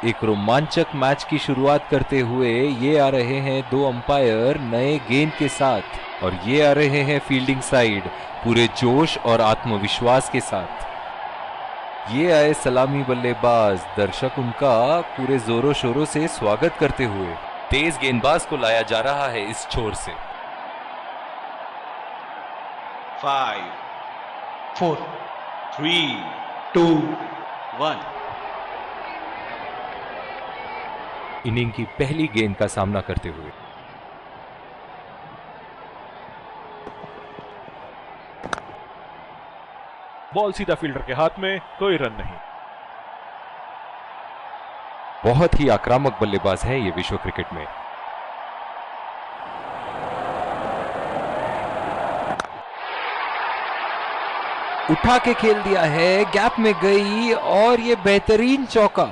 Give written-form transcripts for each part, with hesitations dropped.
एक रोमांचक मैच की शुरुआत करते हुए ये आ रहे हैं दो अंपायर नए गेंद के साथ और ये आ रहे हैं फील्डिंग साइड पूरे जोश और आत्मविश्वास के साथ। ये आए सलामी बल्लेबाज, दर्शक उनका पूरे जोरों शोरों से स्वागत करते हुए। तेज गेंदबाज को लाया जा रहा है इस छोर से। 5 4 3 2 1। इनिंग की पहली गेंद का सामना करते हुए बॉल सीधा फील्डर के हाथ में, कोई रन नहीं। बहुत ही आक्रामक बल्लेबाज है ये विश्व क्रिकेट में। उठा के खेल दिया है, गैप में गई और ये बेहतरीन चौका।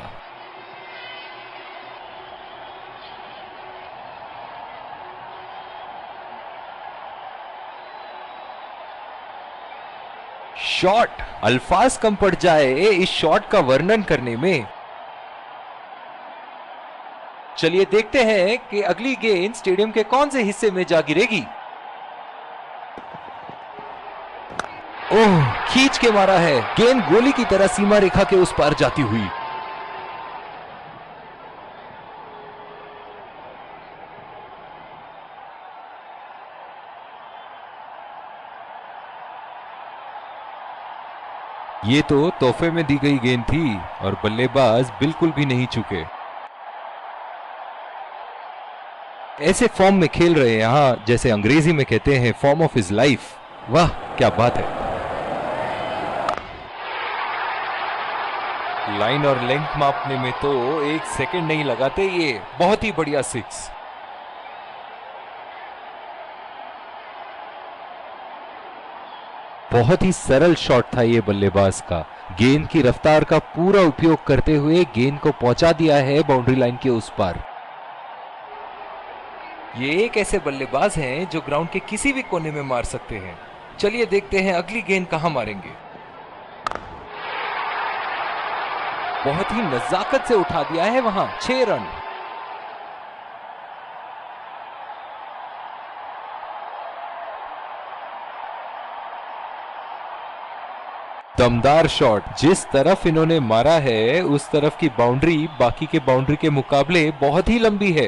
शॉट, अल्फाज कम पड़ जाए इस शॉट का वर्णन करने में। चलिए देखते हैं कि अगली गेंद स्टेडियम के कौन से हिस्से में जा गिरेगी। ओह, खींच के मारा है, गेंद गोली की तरह सीमा रेखा के उस पार जाती हुई। ये तो तोहफे में दी गई गेंद थी और बल्लेबाज बिल्कुल भी नहीं चुके। ऐसे फॉर्म में खेल रहे हैं यहां, जैसे अंग्रेजी में कहते हैं फॉर्म ऑफ हिज लाइफ। वाह क्या बात है। लाइन और लेंथ मापने में तो एक सेकंड नहीं लगाते ये। बहुत ही बढ़िया सिक्स। बहुत ही सरल शॉट था ये बल्लेबाज का। गेंद की रफ्तार का पूरा उपयोग करते हुए गेंद को पहुंचा दिया है बाउंड्री लाइन के उस पार। ये एक ऐसे बल्लेबाज हैं जो ग्राउंड के किसी भी कोने में मार सकते हैं। चलिए देखते हैं अगली गेंद कहां मारेंगे। बहुत ही नजाकत से उठा दिया है वहां। 6 रन। दमदार शॉट। जिस तरफ इन्होंने मारा है उस तरफ की बाउंड्री बाकी के बाउंड्री के मुकाबले बहुत ही लंबी है।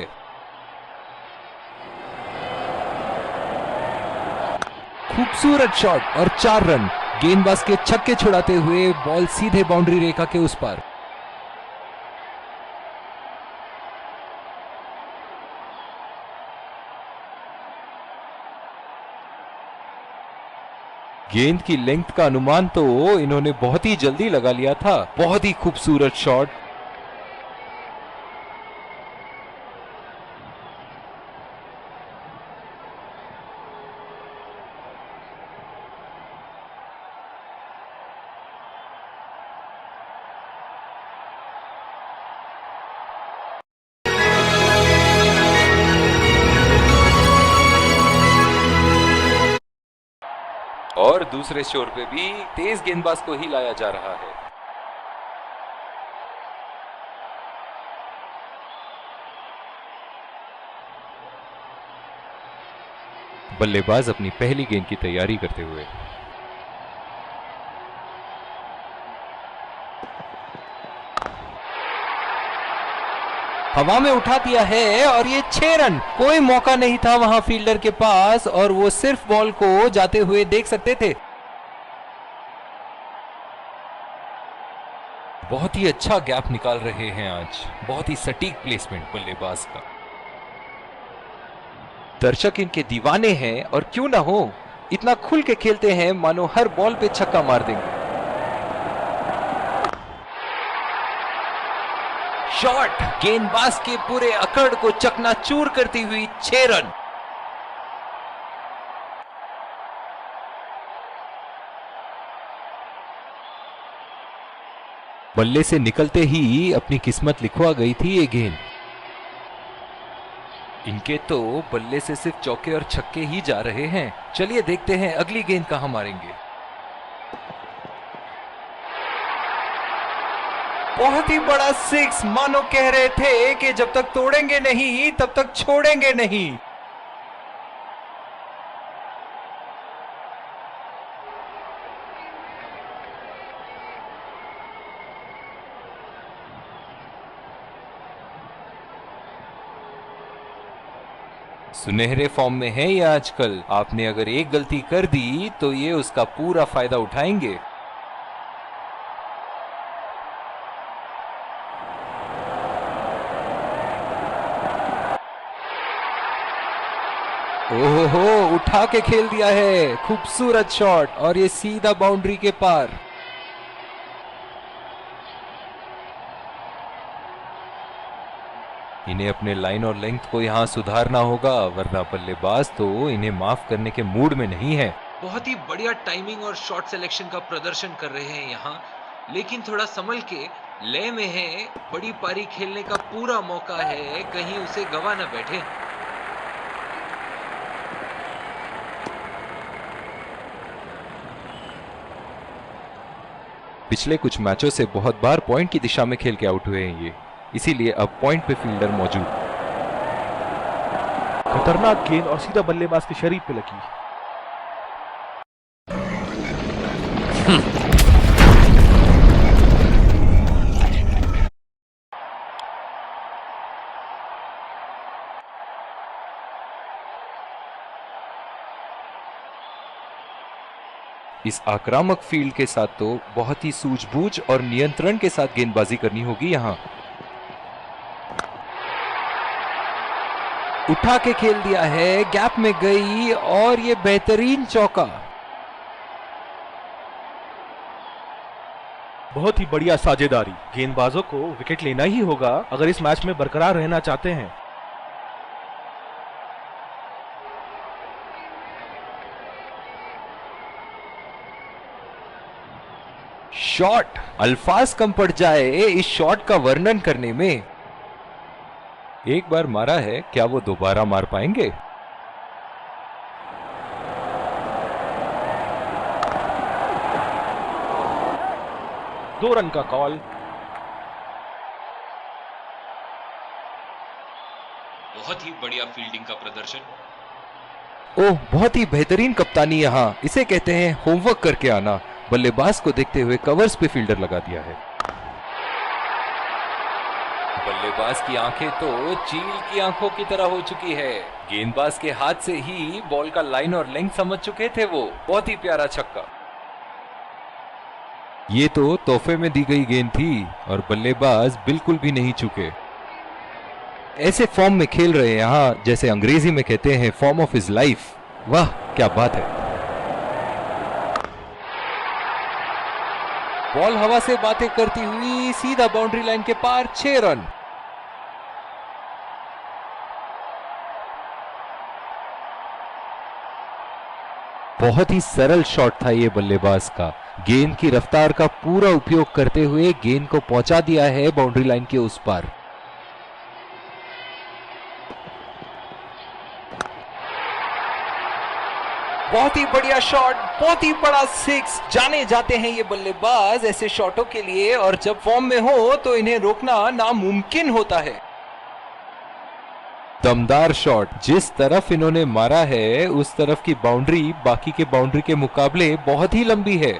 खूबसूरत शॉट और 4 रन। गेंदबाज के छक्के छुड़ाते हुए बॉल सीधे बाउंड्री रेखा के उस पार। गेंद की लेंथ का अनुमान तो इन्होंने बहुत ही जल्दी लगा लिया था। बहुत ही खूबसूरत शॉट। और दूसरे शोर पे भी तेज गेंदबाज को ही लाया जा रहा है। बल्लेबाज अपनी पहली गेंद की तैयारी करते हुए हवा में उठा दिया है और ये 6 रन। कोई मौका नहीं था वहां फील्डर के पास और वो सिर्फ बॉल को जाते हुए देख सकते थे। बहुत ही अच्छा गैप निकाल रहे हैं आज। बहुत ही सटीक प्लेसमेंट बल्लेबाज का। दर्शक इनके दीवाने हैं और क्यों ना हो, इतना खुल के खेलते हैं मानो हर बॉल पे छक्का मार देंगे। शॉट, गेंदबाज के पूरे अकड़ को चकनाचूर करती हुई 6 रन। बल्ले से निकलते ही अपनी किस्मत लिखवा गई थी ये गेंद। इनके तो बल्ले से सिर्फ चौके और छक्के ही जा रहे हैं। चलिए देखते हैं अगली गेंद कहां मारेंगे। बहुत ही बड़ा सिक्स, मानो कह रहे थे कि जब तक तोड़ेंगे नहीं तब तक छोड़ेंगे नहीं। सुनहरे फॉर्म में है ये आजकल। आपने अगर एक गलती कर दी तो ये उसका पूरा फायदा उठाएंगे। ओहो, उठा के खेल दिया है, खूबसूरत शॉट, और ये सीधा बाउंड्री के पार। इन्हें अपने लाइन और लेंथ को यहां सुधारना होगा, वरना बल्लेबाज तो इन्हें माफ करने के मूड में नहीं है। बहुत ही बढ़िया टाइमिंग और शॉट सिलेक्शन का प्रदर्शन कर रहे हैं यहाँ, लेकिन थोड़ा संभल के, लय में है। बड़ी पारी खेलने का पूरा मौका है, कहीं उसे गवा न बैठे। पिछले कुछ मैचों से बहुत बार पॉइंट की दिशा में खेल के आउट हुए हैं ये, इसीलिए अब पॉइंट पे फील्डर मौजूद। खतरनाक गेंद और सीधा बल्लेबाज के शरीर पे लगी। इस आक्रामक फील्ड के साथ तो बहुत ही सूझबूझ और नियंत्रण के साथ गेंदबाजी करनी होगी यहां। उठा के खेल दिया है, गैप में गई, और ये बेहतरीन चौका। बहुत ही बढ़िया साझेदारी। गेंदबाजों को विकेट लेना ही होगा अगर इस मैच में बरकरार रहना चाहते हैं। शॉट, अल्फाज कम पड़ जाए इस शॉट का वर्णन करने में। एक बार मारा है, क्या वो दोबारा मार पाएंगे? दो रन का कॉल। बहुत ही बढ़िया फील्डिंग का प्रदर्शन। ओह, बहुत ही बेहतरीन कप्तानी यहाँ, इसे कहते हैं होमवर्क करके आना। बल्लेबाज को देखते हुए कवर्स पे फील्डर लगा दिया है। बल्लेबाज की आंखें तो चील की आंखों की तरह हो चुकी है। गेंदबाज के हाथ से ही बॉल का लाइन और लेंथ समझ चुके थे वो। बहुत ही प्यारा छक्का। ये तो तोहफे में दी गई गेंद थी और बल्लेबाज बिल्कुल भी नहीं चुके। ऐसे फॉर्म में खेल रहे हैं यहाँ, जैसे अंग्रेजी में कहते हैं फॉर्म ऑफ हिज लाइफ। वाह, क्या बात है। बॉल हवा से बातें करती हुई सीधा बाउंड्री लाइन के पार, 6 रन। बहुत ही सरल शॉट था ये बल्लेबाज का। गेंद की रफ्तार का पूरा उपयोग करते हुए गेंद को पहुंचा दिया है बाउंड्री लाइन के उस पार। बहुत ही बढ़िया शॉट, बहुत ही बड़ा सिक्स। जाने जाते हैं ये बल्लेबाज ऐसे शॉटों के लिए, और जब फॉर्म में हो तो इन्हें रोकना नामुमकिन होता है। दमदार शॉट। जिस तरफ इन्होंने मारा है उस तरफ की बाउंड्री बाकी के बाउंड्री के मुकाबले बहुत ही लंबी है।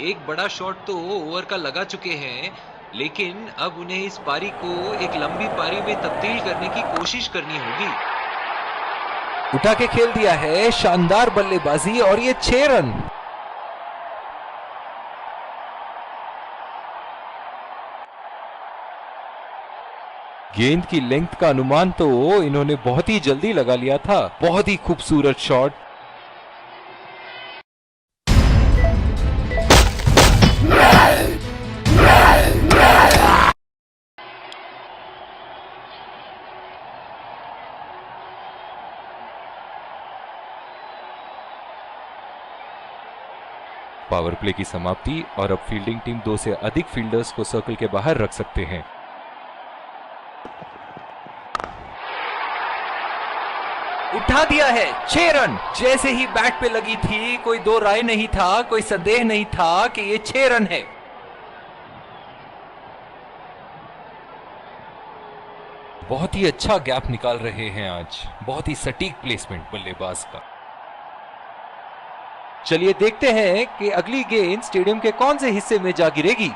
एक बड़ा शॉट तो ओवर का लगा चुके हैं, लेकिन अब उन्हें इस पारी को एक लंबी पारी में तब्दील करने की कोशिश करनी होगी। उठा के खेल दिया है, शानदार बल्लेबाजी, और ये 6 रन। गेंद की लेंथ का अनुमान तो इन्होंने बहुत ही जल्दी लगा लिया था। बहुत ही खूबसूरत शॉट। पावर प्ले की समाप्ति, और अब फील्डिंग टीम 2 से अधिक फील्डर्स को सर्कल के बाहर रख सकते हैं। उठा दिया है, 6 रन। जैसे ही बैट पे लगी थी, कोई दो राय नहीं था, कोई संदेह नहीं था कि ये 6 रन है। बहुत ही अच्छा गैप निकाल रहे हैं आज, बहुत ही सटीक प्लेसमेंट बल्लेबाज का। चलिए देखते हैं कि अगली गेंद स्टेडियम के कौन से हिस्से में जा गिरेगी।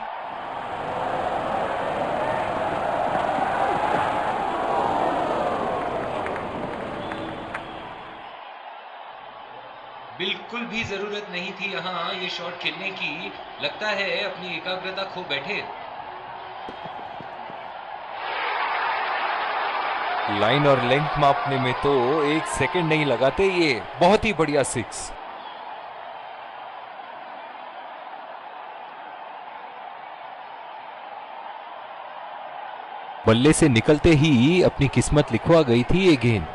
बिल्कुल भी जरूरत नहीं थी यहाँ ये शॉट खेलने की। लगता है अपनी एकाग्रता खो बैठे। लाइन और लेंथ मापने में तो 1 सेकंड नहीं लगाते ये। बहुत ही बढ़िया 6। बल्ले से निकलते ही अपनी किस्मत लिखवा गई थी ये गेंद।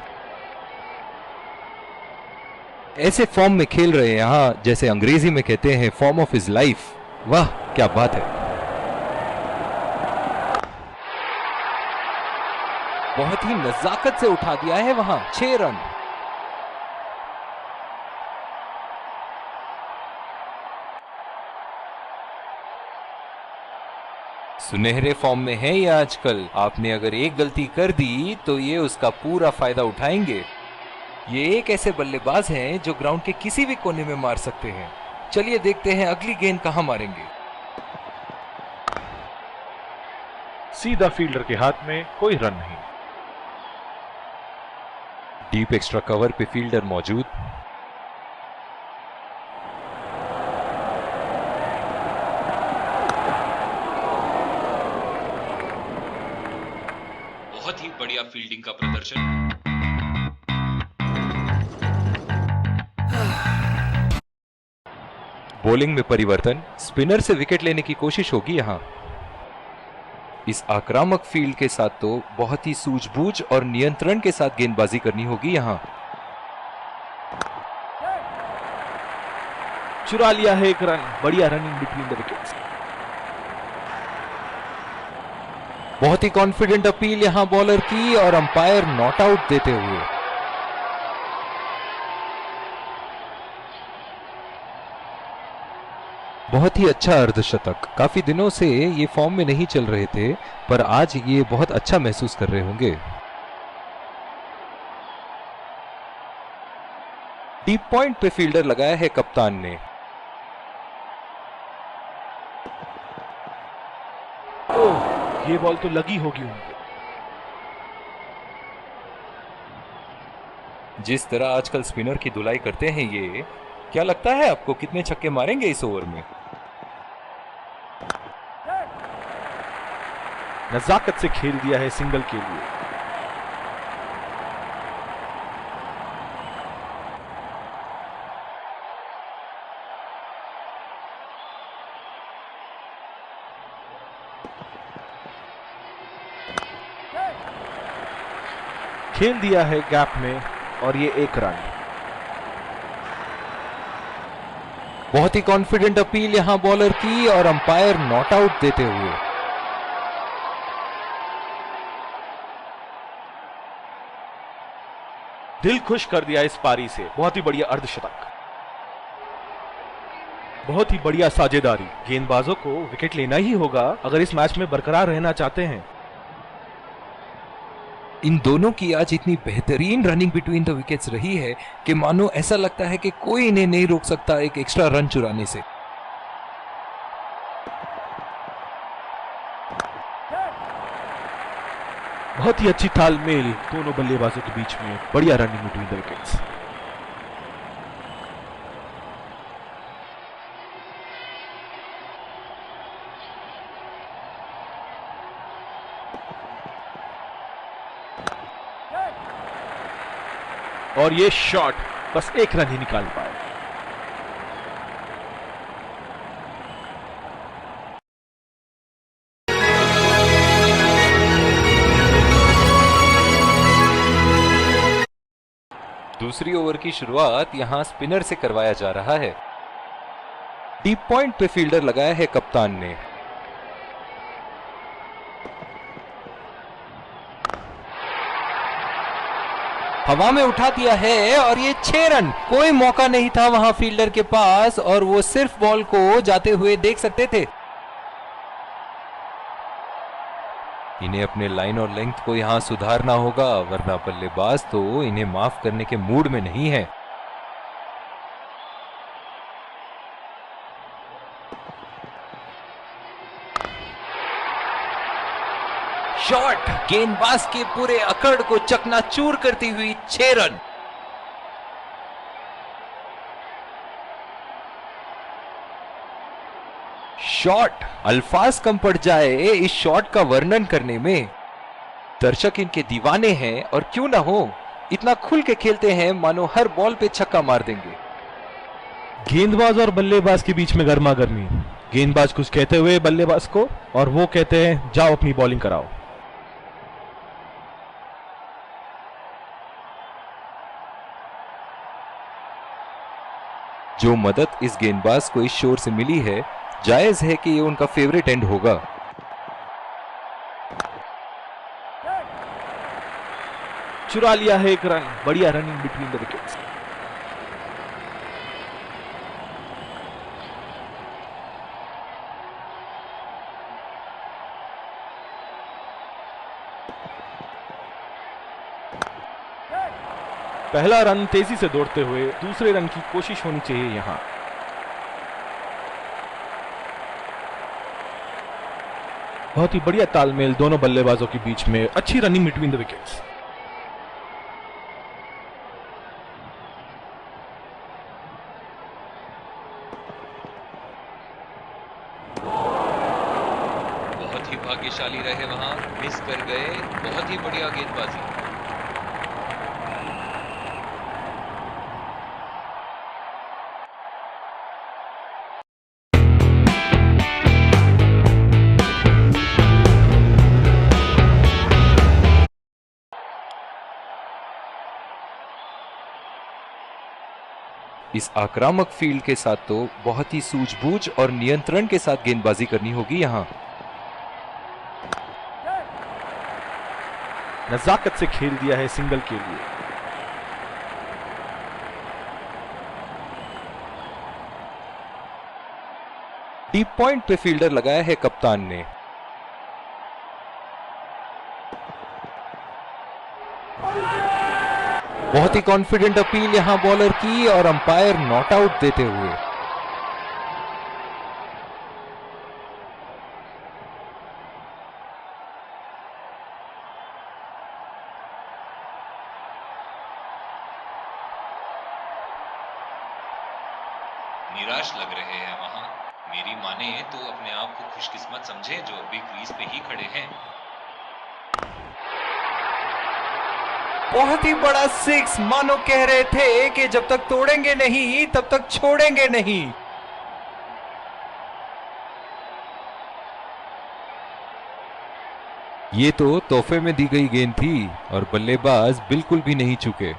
ऐसे फॉर्म में खेल रहे हैं यहां, जैसे अंग्रेजी में कहते हैं फॉर्म ऑफ हिज लाइफ। वाह क्या बात है। बहुत ही नजाकत से उठा दिया है वहां, 6 रन। सुनहरे फॉर्म में है ये आजकल। आपने अगर एक गलती कर दी तो ये उसका पूरा फायदा उठाएंगे। ये एक ऐसे बल्लेबाज हैं जो ग्राउंड के किसी भी कोने में मार सकते हैं। चलिए देखते हैं अगली गेंद कहां मारेंगे। सीधा फील्डर के हाथ में, कोई रन नहीं। डीप एक्स्ट्रा कवर पे फील्डर मौजूद। बहुत ही बढ़िया फील्डिंग का प्रदर्शन। बॉलिंग में परिवर्तन, स्पिनर से विकेट लेने की कोशिश होगी यहां। इस आक्रामक फील्ड के साथ तो बहुत ही सूझबूझ और नियंत्रण के साथ गेंदबाजी करनी होगी यहां। चुरा लिया है 1 रन। बढ़िया रनिंग बिटवीन द विकेट्स। बहुत ही कॉन्फिडेंट अपील यहां बॉलर की और अंपायर नॉट आउट देते हुए। बहुत ही अच्छा अर्धशतक। काफी दिनों से ये फॉर्म में नहीं चल रहे थे, पर आज ये बहुत अच्छा महसूस कर रहे होंगे। डीप पॉइंट पे फील्डर लगाया है कप्तान ने। ओह, ये बॉल तो लगी होगी उनको। जिस तरह आजकल स्पिनर की धुलाई करते हैं ये, क्या लगता है आपको कितने छक्के मारेंगे इस ओवर में? नजाकत से खेल दिया है सिंगल के लिए। खेल दिया है गैप में और ये 1 रन। बहुत ही कॉन्फिडेंट अपील यहां बॉलर की और अंपायर नॉट आउट देते हुए। दिल खुश कर दिया इस पारी से। बहुत ही बढ़िया अर्धशतक। बहुत ही बढ़िया साझेदारी। गेंदबाजों को विकेट लेना ही होगा अगर इस मैच में बरकरार रहना चाहते हैं। इन दोनों की आज इतनी बेहतरीन रनिंग बिटवीन द विकेट्स रही है कि मानो ऐसा लगता है कि कोई इन्हें नहीं रोक सकता एक एक्स्ट्रा रन चुराने से। बहुत ही अच्छी तालमेल दोनों बल्लेबाजों के बीच में। बढ़िया रनिंग बिटवीन द विकेट्स। और ये शॉट बस 1 रन ही निकाल पाए। दूसरी ओवर की शुरुआत यहां स्पिनर से करवाया जा रहा है। डीप पॉइंट पे फील्डर लगाया है कप्तान ने। हवा में उठा दिया है और ये 6 रन। कोई मौका नहीं था वहां फील्डर के पास और वो सिर्फ बॉल को जाते हुए देख सकते थे। इन्हें अपने लाइन और लेंथ को यहां सुधारना होगा, वरना बल्लेबाज तो इन्हें माफ करने के मूड में नहीं है। शॉट गेंदबाज के पूरे अकड़ को चकनाचूर करती हुई 6 रन। शॉट अल्फाज कम पड़ जाए इस शॉट का वर्णन करने में। दर्शक इनके दीवाने हैं और क्यों ना हो, इतना खुल के खेलते हैं मानो हर बॉल पे छक्का मार देंगे। गेंदबाज और बल्लेबाज के बीच में गर्मा गर्मी। गेंदबाज कुछ कहते हुए बल्लेबाज को, और वो कहते हैं जाओ अपनी बॉलिंग कराओ। जो मदद इस गेंदबाज को इस शोर से मिली है, जायज है कि ये उनका फेवरेट एंड होगा। चुरा लिया है एक रन। बढ़िया रनिंग बिटवीन द विकेट्स। पहला रन तेजी से दौड़ते हुए दूसरे रन की कोशिश होनी चाहिए यहां। बहुत ही बढ़िया तालमेल दोनों बल्लेबाजों के बीच में। अच्छी रनिंग बिटवीन द विकेट्स। बहुत ही भाग्यशाली रहे वहां, मिस कर गए। बहुत ही बढ़िया गेंदबाजी। इस आक्रामक फील्ड के साथ तो बहुत ही सूझबूझ और नियंत्रण के साथ गेंदबाजी करनी होगी यहां। नजाकत से खेल दिया है सिंगल के लिए। डीप पॉइंट पे फील्डर लगाया है कप्तान ने। बहुत ही कॉन्फिडेंट अपील यहां बॉलर की और अंपायर नॉट आउट देते हुए। निराश लग रहे हैं वहां। मेरी माने तो अपने आप को खुशकिस्मत समझे जो अभी क्रीज पे ही खड़े हैं। बहुत ही बड़ा 6, मानो कह रहे थे कि जब तक तोड़ेंगे नहीं तब तक छोड़ेंगे नहीं। ये तो तोहफे में दी गई गेंद थी और बल्लेबाज बिल्कुल भी नहीं चुके।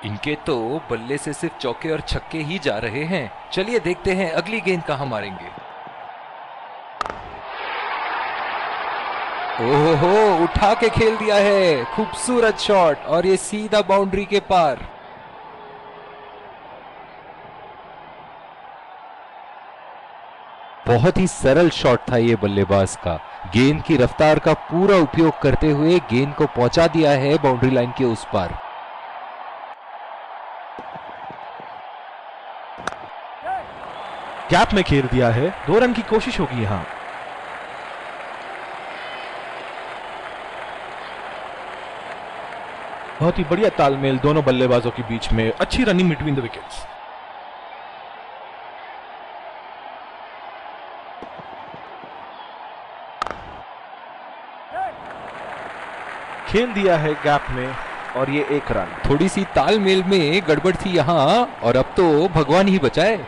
इनके तो बल्ले से सिर्फ चौके और छक्के ही जा रहे हैं। चलिए देखते हैं अगली गेंद कहां मारेंगे। ओहो, उठा के खेल दिया है। खूबसूरत शॉट और ये सीधा बाउंड्री के पार। बहुत ही सरल शॉट था ये बल्लेबाज का। गेंद की रफ्तार का पूरा उपयोग करते हुए गेंद को पहुंचा दिया है बाउंड्री लाइन के उस पार। गैप में खेल दिया है। 2 रन की कोशिश होगी यहां। बहुत ही बढ़िया तालमेल दोनों बल्लेबाजों के बीच में। अच्छी रनिंग बिटवीन द विकेट्स। खेल दिया है गैप में और ये 1 रन। थोड़ी सी तालमेल में गड़बड़ थी यहां और अब तो भगवान ही बचाए।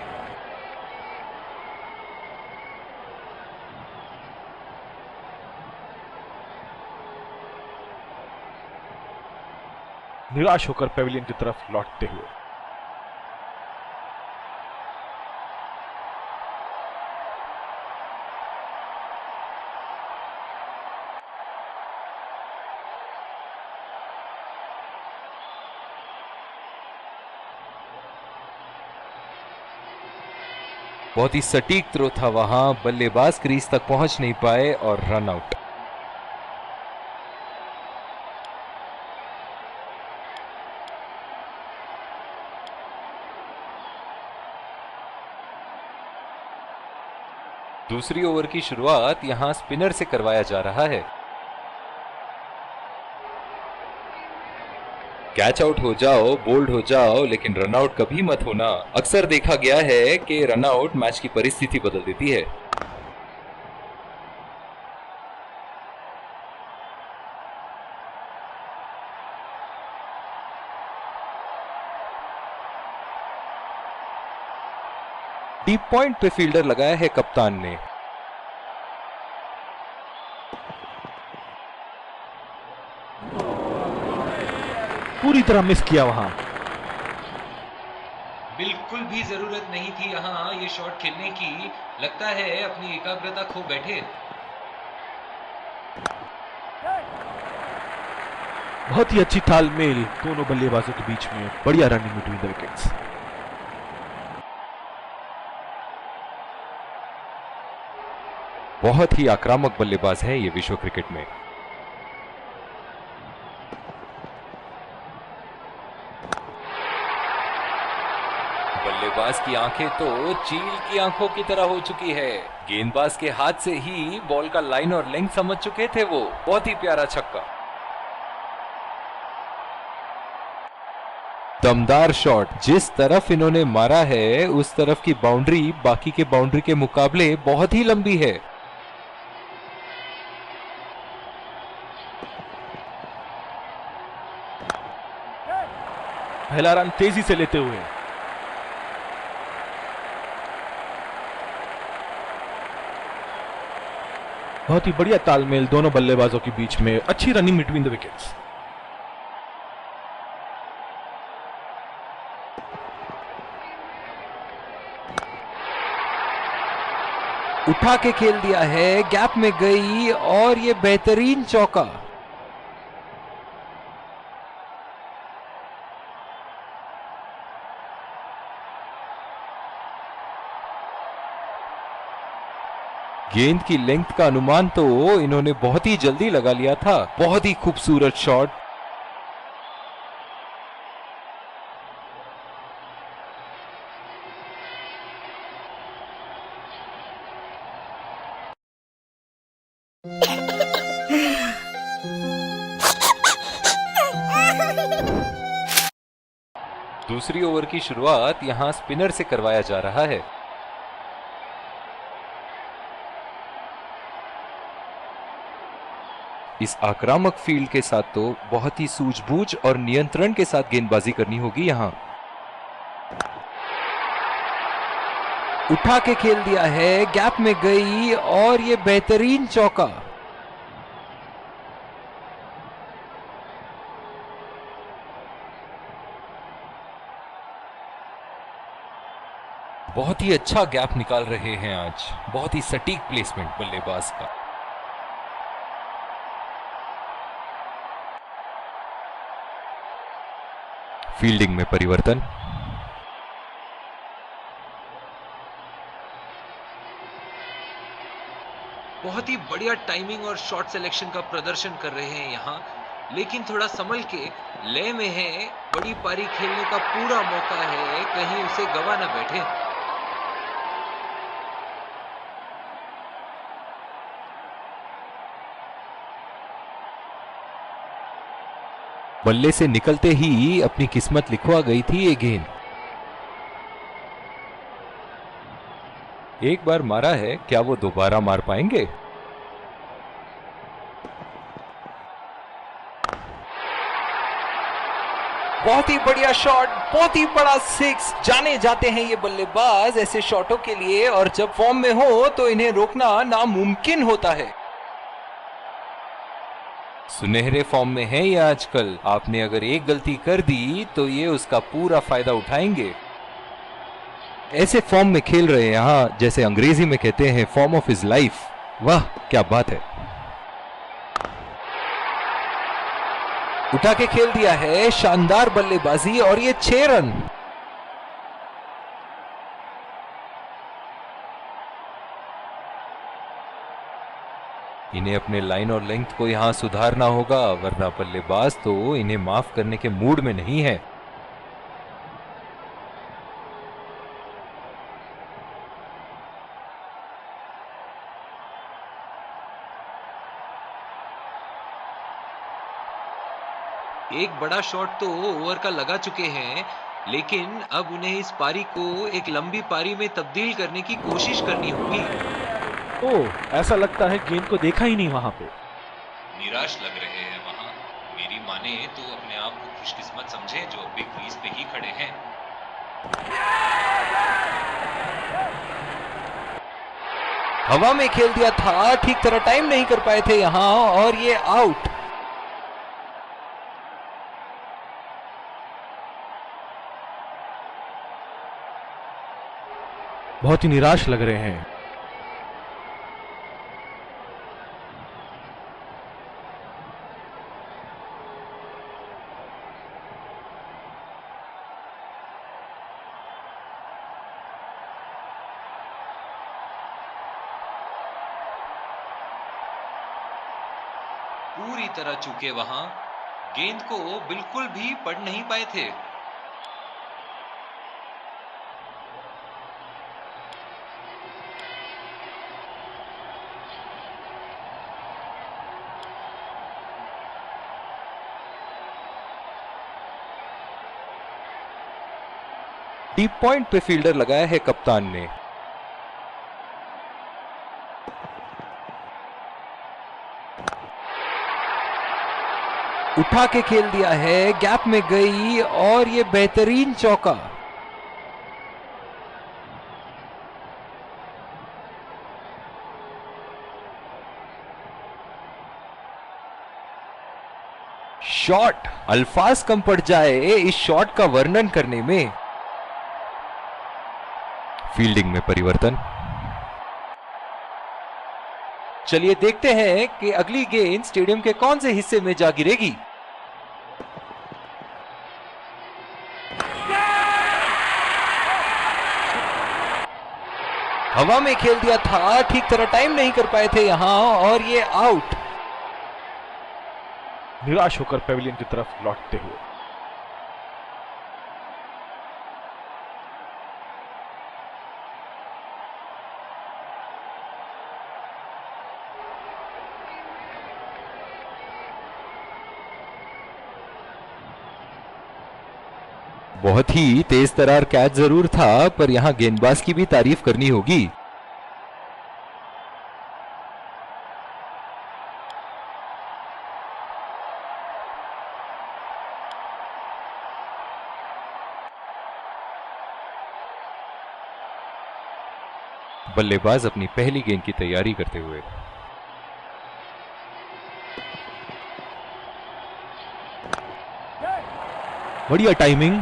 निराश होकर पेविलियन की तरफ लौटते हुए। बहुत ही सटीक थ्रो था वहां, बल्लेबाज क्रीज तक पहुंच नहीं पाए और रन आउट। दूसरी ओवर की शुरुआत यहां स्पिनर से करवाया जा रहा है। कैच आउट हो जाओ, बोल्ड हो जाओ, लेकिन रन आउट कभी मत होना। अक्सर देखा गया है कि रन आउट मैच की परिस्थिति बदल देती है। डीप पॉइंट पे फील्डर लगाया है कप्तान ने। पूरी तरह मिस किया वहां। बिल्कुल भी जरूरत नहीं थी यहाँ ये शॉट खेलने की। लगता है अपनी एकाग्रता खो बैठे। बहुत ही अच्छी तालमेल दोनों बल्लेबाजों के बीच में, बढ़िया रनिंग बिटवीन द विकेट्स। बहुत ही आक्रामक बल्लेबाज है ये विश्व क्रिकेट में। बल्लेबाज की आंखें तो चील की आंखों की तरह हो चुकी है। गेंदबाज के हाथ से ही बॉल का लाइन और लेंथ समझ चुके थे वो। बहुत ही प्यारा छक्का, दमदार शॉट। जिस तरफ इन्होंने मारा है उस तरफ की बाउंड्री बाकी के बाउंड्री के मुकाबले बहुत ही लंबी है। पहला रन तेजी से लेते हुए। बहुत ही बढ़िया तालमेल दोनों बल्लेबाजों के बीच में, अच्छी रनिंग बिटवीन द विकेट्स। उठा के खेल दिया है, गैप में गई और ये बेहतरीन चौका। गेंद की लेंथ का अनुमान तो इन्होंने बहुत ही जल्दी लगा लिया था। बहुत ही खूबसूरत शॉट। दूसरी ओवर की शुरुआत यहां स्पिनर से करवाया जा रहा है। इस आक्रामक फील्ड के साथ तो बहुत ही सूझबूझ और नियंत्रण के साथ गेंदबाजी करनी होगी यहां। उठा के खेल दिया है, गैप में गई और ये बेहतरीन चौका। बहुत ही अच्छा गैप निकाल रहे हैं आज। बहुत ही सटीक प्लेसमेंट बल्लेबाज का। फील्डिंग में परिवर्तन। बहुत ही बढ़िया टाइमिंग और शॉट सिलेक्शन का प्रदर्शन कर रहे हैं यहाँ, लेकिन थोड़ा संभल के लय में है। बड़ी पारी खेलने का पूरा मौका है, कहीं उसे गवा ना बैठे। बल्ले से निकलते ही अपनी किस्मत लिखवा गई थी ये गेंद। एक बार मारा है, क्या वो दोबारा मार पाएंगे? बहुत ही बढ़िया शॉट, बहुत ही बड़ा सिक्स। जाने जाते हैं ये बल्लेबाज ऐसे शॉटों के लिए, और जब फॉर्म में हो तो इन्हें रोकना नामुमकिन होता है। सुनहरे फॉर्म में है ये आजकल। आपने अगर एक गलती कर दी तो ये उसका पूरा फायदा उठाएंगे। ऐसे फॉर्म में खेल रहे हैं यहां, जैसे अंग्रेजी में कहते हैं फॉर्म ऑफ हिज लाइफ। वाह क्या बात है। उठा के खेल दिया है, शानदार बल्लेबाजी, और ये 6 रन। इन्हें अपने लाइन और लेंथ को यहां सुधारना होगा, वरना बल्लेबाज तो इन्हें माफ करने के मूड में नहीं है। एक बड़ा शॉट तो ओवर का लगा चुके हैं, लेकिन अब उन्हें इस पारी को एक लंबी पारी में तब्दील करने की कोशिश करनी होगी। ओह, ऐसा लगता है गेंद को देखा ही नहीं वहां पे। निराश लग रहे हैं वहां। मेरी माने तो अपने आप को खुशकिस्मत समझे जो अब भी क्रीज पे ही खड़े हैं। हवा में खेल दिया था, ठीक तरह टाइम नहीं कर पाए थे यहां, और ये आउट। बहुत ही निराश लग रहे हैं। पूरी तरह चूके वहां। गेंद को बिल्कुल भी पढ़ नहीं पाए थे। डीप पॉइंट पे फील्डर लगाया है कप्तान ने। उठा के खेल दिया है, गैप में गई, और ये बेहतरीन चौका। शॉट, अल्फाज कम पड़ जाए इस शॉट का वर्णन करने में। फील्डिंग में परिवर्तन। चलिए देखते हैं कि अगली गेंद स्टेडियम के कौन से हिस्से में जा गिरेगी। हवा में खेल दिया था, ठीक तरह टाइम नहीं कर पाए थे यहां, और ये आउट। निराश होकर पेविलियन की तरफ लौटते हुए। बहुत ही तेज तरार कैच जरूर था, पर यहां गेंदबाज की भी तारीफ करनी होगी। बल्लेबाज अपनी पहली गेंद की तैयारी करते हुए। बढ़िया टाइमिंग,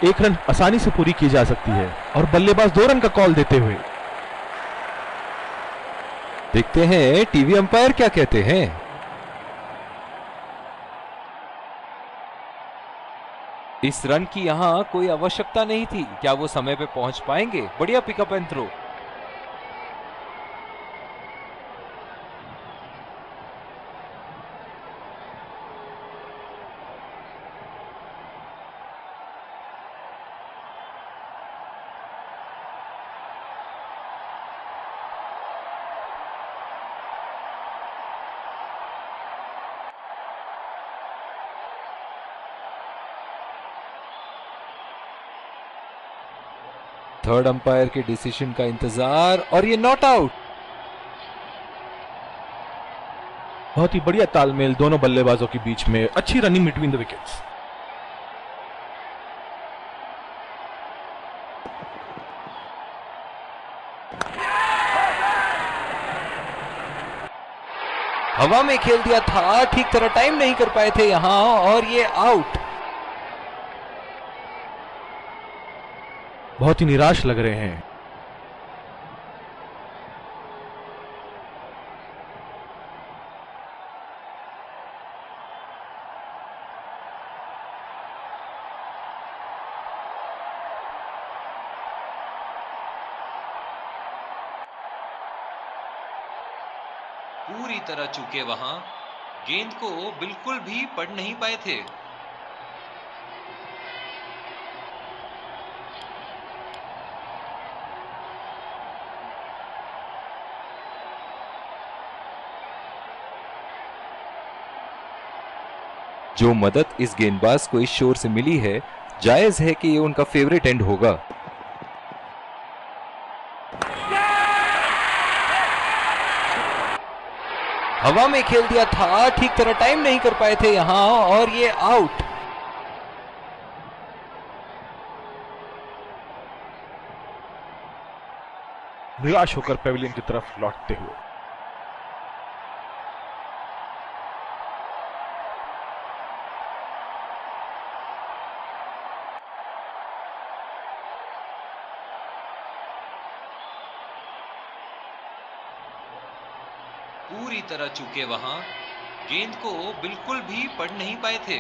एक रन आसानी से पूरी की जा सकती है, और बल्लेबाज 2 रन का कॉल देते हुए। देखते हैं टीवी अंपायर क्या कहते हैं। इस रन की यहां कोई आवश्यकता नहीं थी। क्या वो समय पे पहुंच पाएंगे? बढ़िया pickup and throw. Third umpire के डिसीजन का इंतजार, और ये नॉट आउट। बहुत ही बढ़िया तालमेल दोनों बल्लेबाजों के बीच में, अच्छी रनिंग बिटवीन द विकेट्स। हवा में खेल दिया था, ठीक तरह टाइम नहीं कर पाए थे यहां, और ये आउट। बहुत ही निराश लग रहे हैं। पूरी तरह चूके वहां, गेंद को बिल्कुल भी पढ़ नहीं पाए थे। जो मदद इस गेंदबाज को इस शोर से मिली है, जायज है कि ये उनका फेवरेट एंड होगा। हवा में खेल दिया था, ठीक तरह टाइम नहीं कर पाए थे यहां और ये आउट। निराश होकर पेविलियन की तरफ लौटते हुए पूरी तरह चूके वहां, गेंद को बिल्कुल भी पढ़ नहीं पाए थे।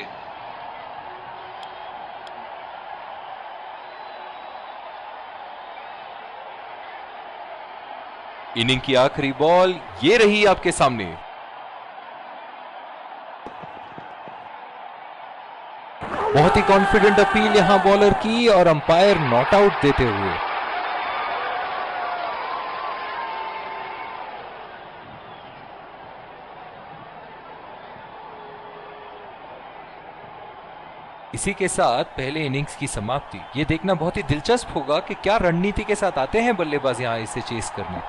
इनिंग की आखिरी बॉल ये रही आपके सामने। बहुत ही कॉन्फिडेंट अपील यहां बॉलर की और अंपायर नॉट आउट देते हुए। इसी के साथ पहले इनिंग्स की समाप्ति। ये देखना बहुत ही दिलचस्प होगा कि क्या रणनीति के साथ आते हैं बल्लेबाज यहां इसे चेस करने।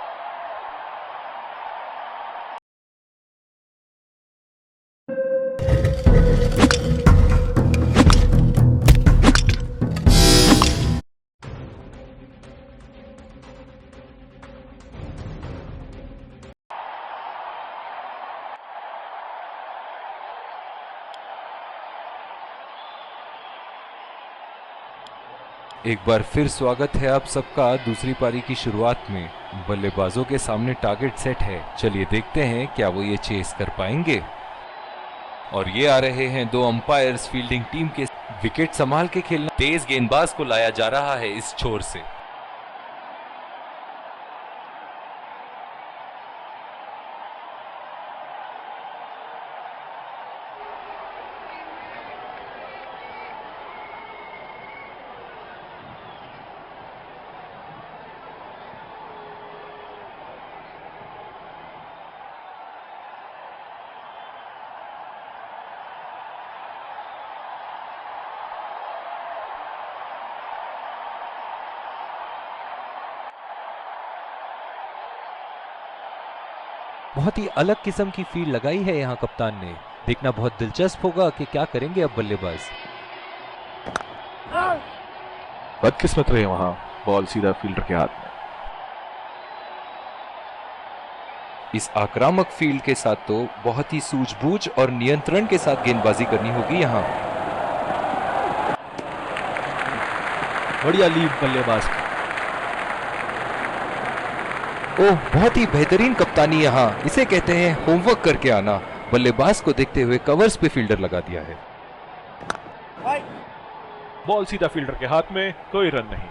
एक बार फिर स्वागत है आप सबका दूसरी पारी की शुरुआत में। बल्लेबाजों के सामने टारगेट सेट है, चलिए देखते हैं क्या वो ये चेस कर पाएंगे। और ये आ रहे हैं दो अंपायर्स फील्डिंग टीम के। विकेट संभाल के खेलना, तेज गेंदबाज को लाया जा रहा है इस छोर से। बहुत ही अलग किस्म की फील्ड लगाई है यहाँ कप्तान ने। देखना बहुत दिलचस्प होगा कि क्या करेंगे अब बल्लेबाज। बदकिस्मत रहे वहां, बॉल सीधा फील्डर के हाथ में। इस आक्रामक फील्ड के साथ तो बहुत ही सूझबूझ और नियंत्रण के साथ गेंदबाजी करनी होगी यहाँ। बढ़िया लीड बल्लेबाज की। ओह, बहुत ही बेहतरीन कप्तानी यहाँ। इसे कहते हैं होमवर्क करके आना। बल्लेबाज को देखते हुए कवर्स पे फील्डर लगा दिया है। बॉल सीधा फील्डर के हाथ में, कोई रन नहीं।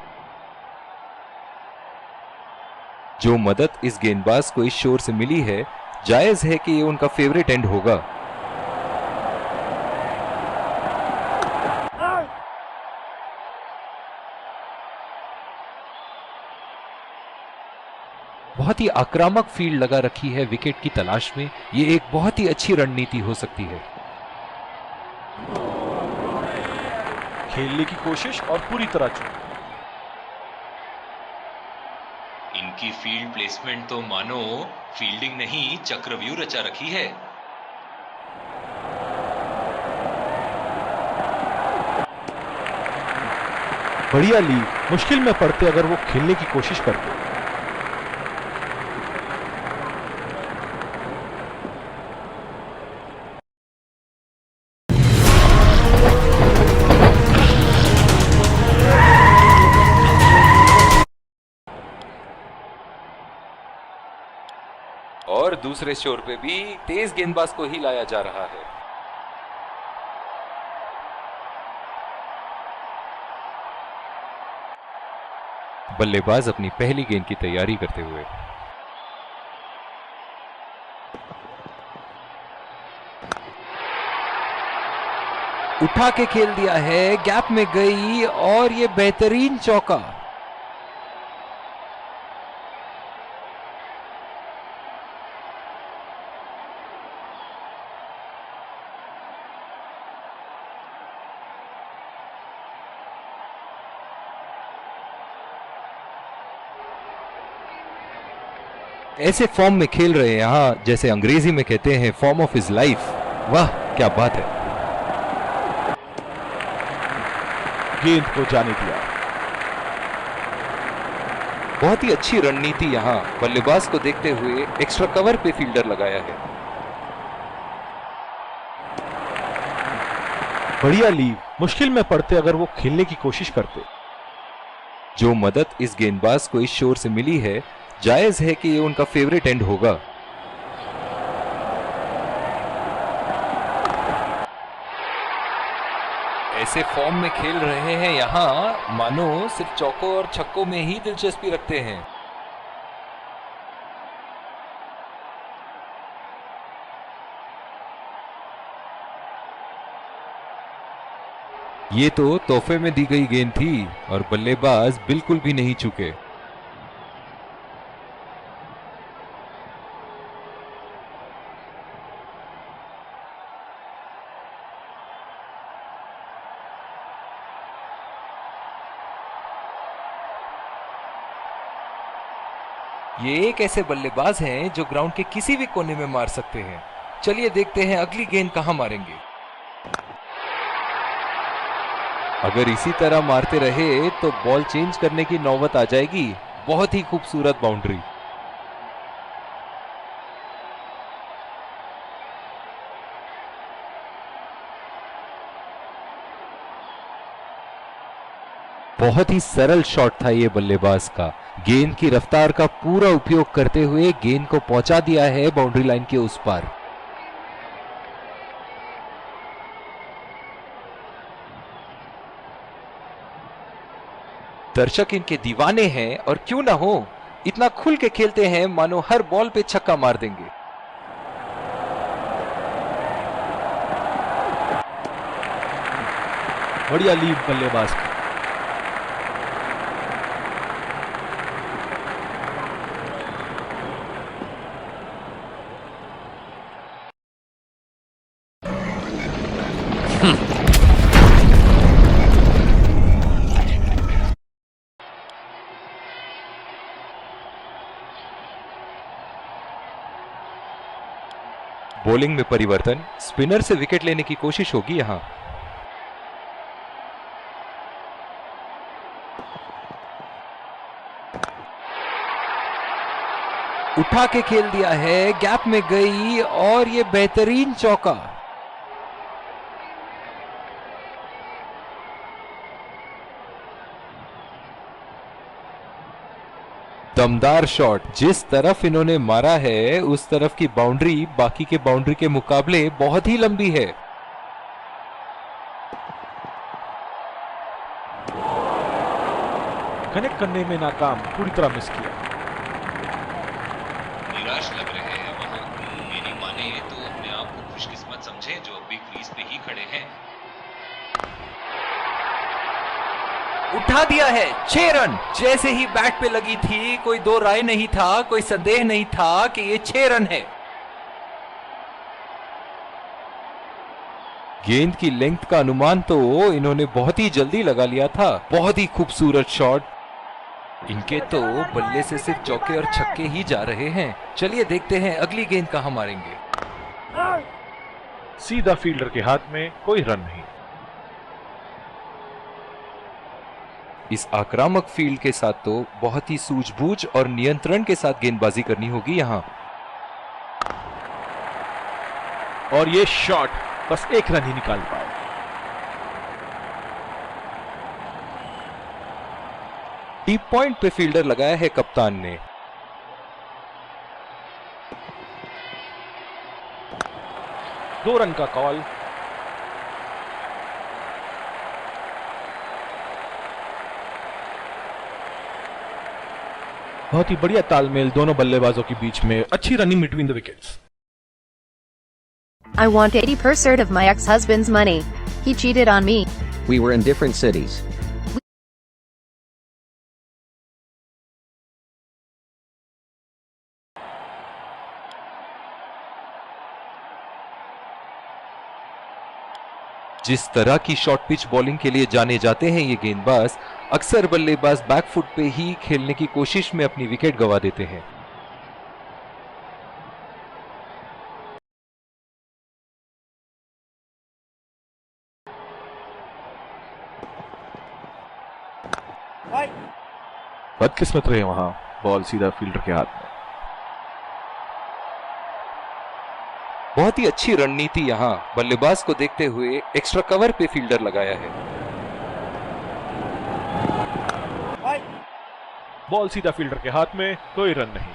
जो मदद इस गेंदबाज को इस शोर से मिली है, जायज है कि ये उनका फेवरेट एंड होगा। बहुत ही आक्रामक फील्ड लगा रखी है विकेट की तलाश में। ये एक बहुत ही अच्छी रणनीति हो सकती है। खेलने की कोशिश और पूरी तरह चूक। इनकी फील्ड प्लेसमेंट तो मानो फील्डिंग नहीं चक्रव्यूह रचा रखी है। बढ़िया लीड, मुश्किल में पड़ते अगर वो खेलने की कोशिश करते। और दूसरे शोर पे भी तेज गेंदबाज को ही लाया जा रहा है। बल्लेबाज अपनी पहली गेंद की तैयारी करते हुए। उठा के खेल दिया है, गैप में गई और ये बेहतरीन चौका। ऐसे फॉर्म में खेल रहे हैं यहाँ, जैसे अंग्रेजी में कहते हैं फॉर्म ऑफ हिज लाइफ। वाह क्या बात है। गेंद को जाने दिया। बहुत ही अच्छी रणनीति यहाँ बल्लेबाज को देखते हुए एक्स्ट्रा कवर पे फील्डर लगाया है। बढ़िया लीव, मुश्किल में पड़ते अगर वो खेलने की कोशिश करते। जो मदद इस गेंदबाज को इस शोर से मिली है, जायज है कि ये उनका फेवरेट एंड होगा। ऐसे फॉर्म में खेल रहे हैं यहाँ, मानो सिर्फ चौकों और छक्कों में ही दिलचस्पी रखते हैं। ये तो तोहफे में दी गई गेंद थी और बल्लेबाज बिल्कुल भी नहीं चूके। ये एक ऐसे बल्लेबाज हैं जो ग्राउंड के किसी भी कोने में मार सकते हैं। चलिए देखते हैं अगली गेंद कहां मारेंगे। अगर इसी तरह मारते रहे तो बॉल चेंज करने की नौबत आ जाएगी। बहुत ही खूबसूरत बाउंड्री। बहुत ही सरल शॉट था ये बल्लेबाज का। गेंद की रफ्तार का पूरा उपयोग करते हुए गेंद को पहुंचा दिया है बाउंड्री लाइन के उस पार। दर्शक इनके दीवाने हैं और क्यों ना हो, इतना खुल के खेलते हैं मानो हर बॉल पे छक्का मार देंगे। बढ़िया लीव बल्लेबाज का। बॉलिंग में परिवर्तन, स्पिनर से विकेट लेने की कोशिश होगी यहां। उठा के खेल दिया है, गैप में गई और ये बेहतरीन चौका। दमदार शॉट। जिस तरफ इन्होंने मारा है उस तरफ की बाउंड्री बाकी के बाउंड्री के मुकाबले बहुत ही लंबी है। कनेक्ट करने में नाकाम, पूरी तरह मिस किया। निराश लग रहे हैं वहां। मेरी माने तो अपने आप को खुशकिस्मत समझे जो अभी क्रीज पे ही खड़े हैं। उठा दिया है, 6 रन। जैसे ही बैट पे लगी थी कोई दो राय नहीं था, कोई संदेह नहीं था कि ये 6 रन है। गेंद की लेंथ का अनुमान तो इन्होंने बहुत ही जल्दी लगा लिया था। बहुत ही खूबसूरत शॉट। इनके तो बल्ले से सिर्फ चौके और छक्के ही जा रहे हैं। चलिए देखते हैं अगली गेंद कहां मारेंगे। सीधा फील्डर के हाथ में, कोई रन नहीं। इस आक्रामक फील्ड के साथ तो बहुत ही सूझबूझ और नियंत्रण के साथ गेंदबाजी करनी होगी यहां। और ये शॉट बस 1 रन ही निकाल पाए। डीप पॉइंट पे फील्डर लगाया है कप्तान ने। दो रन का कॉल। बहुत ही बढ़िया तालमेल दोनों बल्लेबाजों के बीच में। अच्छी running between the wickets. I want 80% of my ex-husband's money. He cheated on me. We were in different cities. जिस तरह की शॉर्ट पिच बॉलिंग के लिए जाने जाते हैं ये गेंदबाज, अक्सर बल्लेबाज बैकफुट पे ही खेलने की कोशिश में अपनी विकेट गंवा देते हैं। बदकिस्मत रहे वहां, बॉल सीधा फील्डर के हाथ में। बहुत ही अच्छी रणनीति यहां बल्लेबाज को देखते हुए एक्स्ट्रा कवर पे फील्डर लगाया है। बॉल सीधा फील्डर के हाथ में, कोई रन नहीं।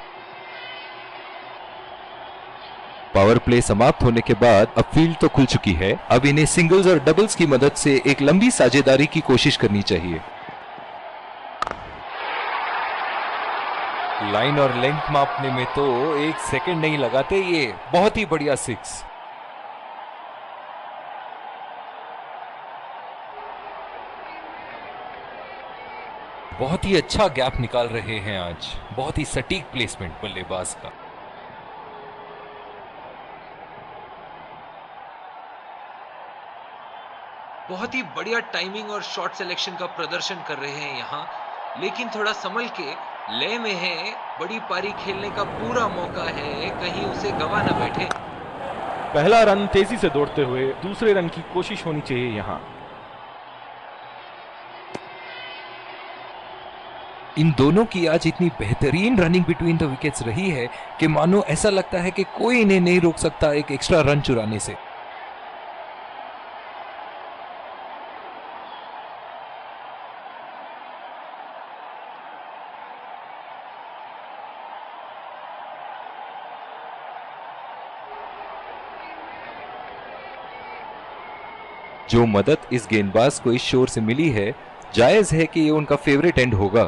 पावर प्ले समाप्त होने के बाद अब फील्ड तो खुल चुकी है। अब इन्हें सिंगल्स और डबल्स की मदद से एक लंबी साझेदारी की कोशिश करनी चाहिए। लाइन और लेंथ मापने में तो एक सेकंड नहीं लगाते ये। बहुत ही बढ़िया सिक्स। बहुत ही अच्छा गैप निकाल रहे हैं आज। बहुत ही सटीक प्लेसमेंट बल्लेबाज का। बहुत ही बढ़िया टाइमिंग और शॉट सिलेक्शन का प्रदर्शन कर रहे हैं यहाँ, लेकिन थोड़ा संभल के लय में है। बड़ी पारी खेलने का पूरा मौका है, कहीं उसे गवा न बैठे। पहला रन तेजी से दौड़ते हुए दूसरे रन की कोशिश होनी चाहिए यहां। इन दोनों की आज इतनी बेहतरीन रनिंग बिटवीन द विकेट्स रही है कि मानो ऐसा लगता है कि कोई इन्हें नहीं रोक सकता एक एक्स्ट्रा रन चुराने से। जो मदद इस गेंदबाज को इस शोर से मिली है, जायज है कि ये उनका फेवरेट एंड होगा।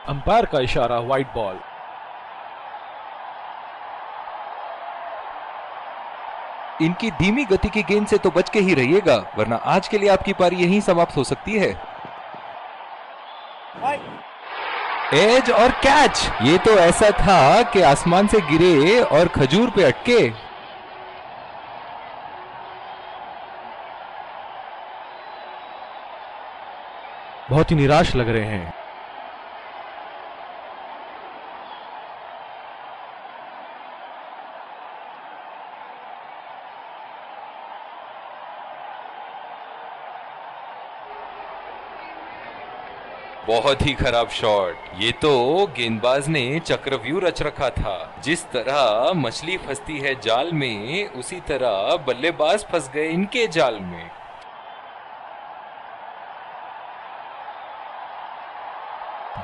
अंपायर का इशारा, वाइड बॉल। इनकी धीमी गति की गेंद से तो बच के ही रहिएगा, वरना आज के लिए आपकी पारी यहीं समाप्त हो सकती है। एज और कैच, ये तो ऐसा था कि आसमान से गिरे और खजूर पे अटके। बहुत ही निराश लग रहे हैं। बहुत ही खराब शॉट। ये तो गेंदबाज ने चक्रव्यूह रच रखा था। जिस तरह मछली फंसती है जाल में, उसी तरह बल्लेबाज फंस गए इनके जाल में।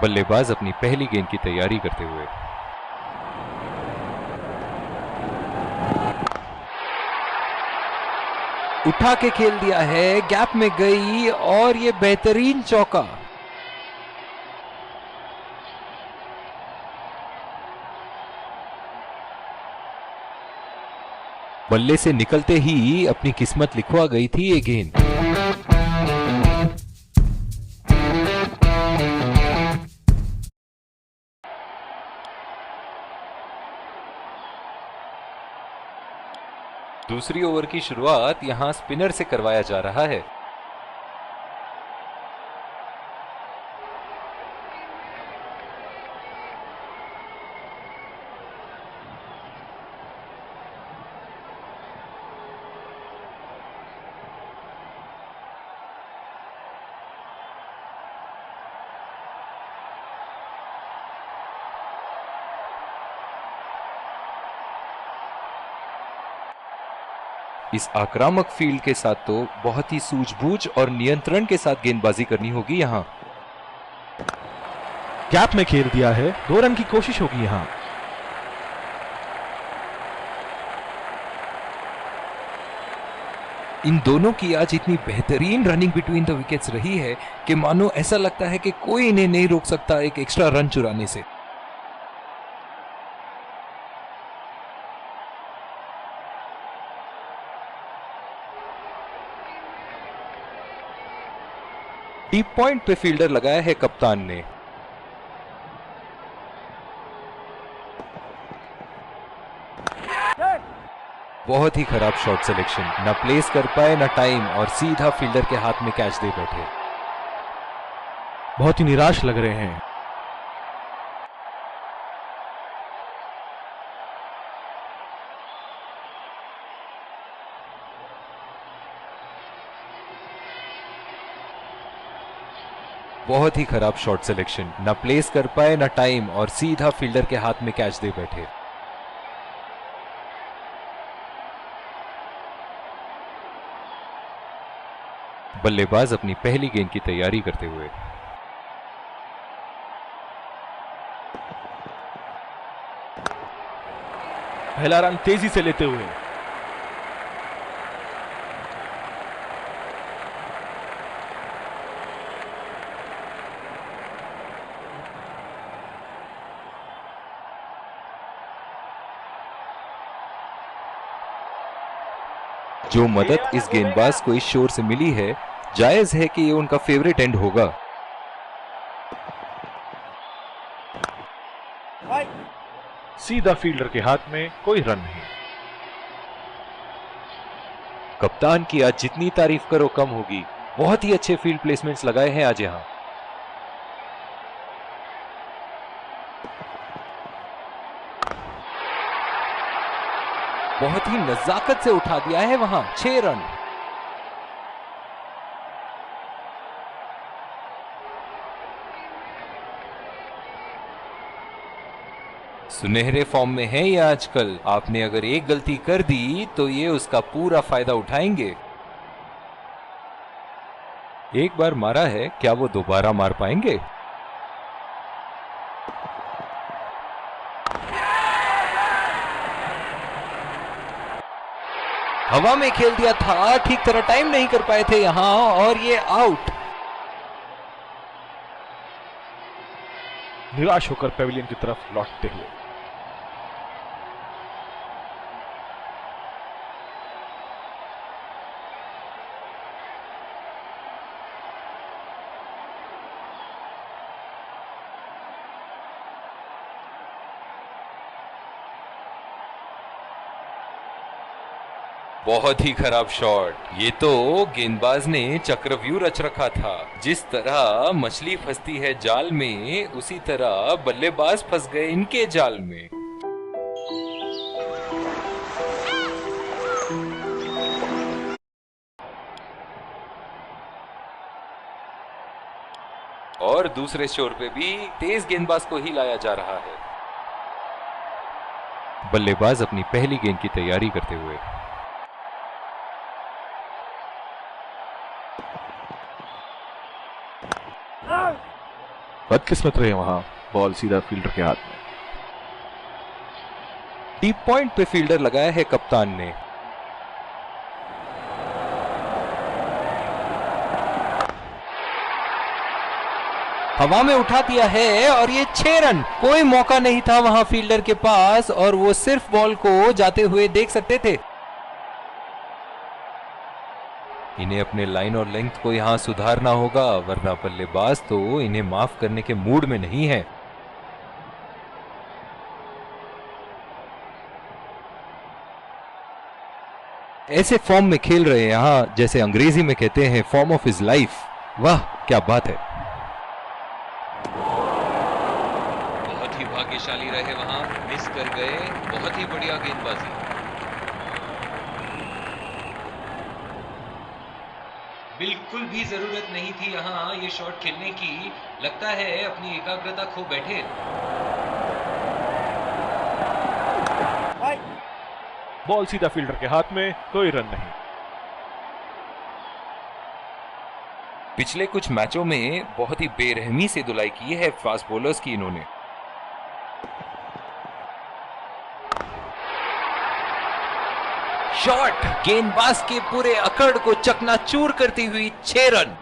बल्लेबाज अपनी पहली गेंद की तैयारी करते हुए। उठा के खेल दिया है, गैप में गई और ये बेहतरीन चौका। बल्ले से निकलते ही अपनी किस्मत लिखवा गई थी ये गेंद। दूसरी ओवर की शुरुआत यहां स्पिनर से करवाया जा रहा है। इस आक्रामक फील्ड के साथ तो बहुत ही सूझबूझ और नियंत्रण के साथ गेंदबाजी करनी होगी यहां। गैप में खेल दिया है, 2 रन की कोशिश होगी यहां। इन दोनों की आज इतनी बेहतरीन रनिंग बिटवीन द विकेट्स रही है कि मानो ऐसा लगता है कि कोई इन्हें नहीं रोक सकता एक एक्स्ट्रा रन चुराने से। डीप पॉइंट पे फील्डर लगाया है कप्तान ने। बहुत ही खराब शॉट सिलेक्शन, ना प्लेस कर पाए ना टाइम, और सीधा फील्डर के हाथ में कैच दे बैठे। बहुत ही निराश लग रहे हैं। बहुत ही खराब शॉट सिलेक्शन, ना प्लेस कर पाए ना टाइम, और सीधा फील्डर के हाथ में कैच दे बैठे। बल्लेबाज अपनी पहली गेंद की तैयारी करते हुए। पहला रन तेजी से लेते हुए। जो मदद इस गेंदबाज को इस शोर से मिली है, जायज है कि ये उनका फेवरेट एंड होगा। सीधा फील्डर के हाथ में, कोई रन नहीं। कप्तान की आज जितनी तारीफ करो कम होगी। बहुत ही अच्छे फील्ड प्लेसमेंट्स लगाए हैं आज यहां। बहुत ही नजाकत से उठा दिया है वहां। 6 रन। सुनहरे फॉर्म में है ये आजकल। आपने अगर एक गलती कर दी तो ये उसका पूरा फायदा उठाएंगे। एक बार मारा है, क्या वो दोबारा मार पाएंगे? हवा में खेल दिया था, ठीक तरह टाइम नहीं कर पाए थे यहां, और ये आउट। निराश होकर पेविलियन की तरफ लौटते हुए। बहुत ही खराब शॉट। ये तो गेंदबाज ने चक्रव्यूह रच रखा था। जिस तरह मछली फंसती है जाल में, उसी तरह बल्लेबाज फंस गए इनके जाल में। और दूसरे छोर पे भी तेज गेंदबाज को ही लाया जा रहा है। बल्लेबाज अपनी पहली गेंद की तैयारी करते हुए। बदकिस्मत रहे वहां, बॉल सीधा फील्डर के हाथ में। डीप पॉइंट पे फील्डर लगाया है कप्तान ने। हवा में उठा दिया है, और ये 6 रन। कोई मौका नहीं था वहां फील्डर के पास, और वो सिर्फ बॉल को जाते हुए देख सकते थे। इन्हें अपने लाइन और लेंथ को यहां सुधारना होगा, वरना बल्लेबाज तो इन्हें माफ करने के मूड में नहीं है। ऐसे फॉर्म में खेल रहे हैं यहां, जैसे अंग्रेजी में कहते हैं फॉर्म ऑफ हिज लाइफ। वाह क्या बात है। बहुत ही भाग्यशाली रहे वहां, मिस कर गए। बहुत ही बढ़िया गेंदबाजी। बिल्कुल भी जरूरत नहीं थी यहां ये शॉट खेलने की। लगता है अपनी एकाग्रता खो बैठे। बॉल सीधा फील्डर के हाथ में, कोई रन नहीं। पिछले कुछ मैचों में बहुत ही बेरहमी से धुलाई की है फास्ट बॉलर्स की इन्होंने। शॉट गेंदबाज के पूरे अकड़ को चकनाचूर करती हुई 6 रन।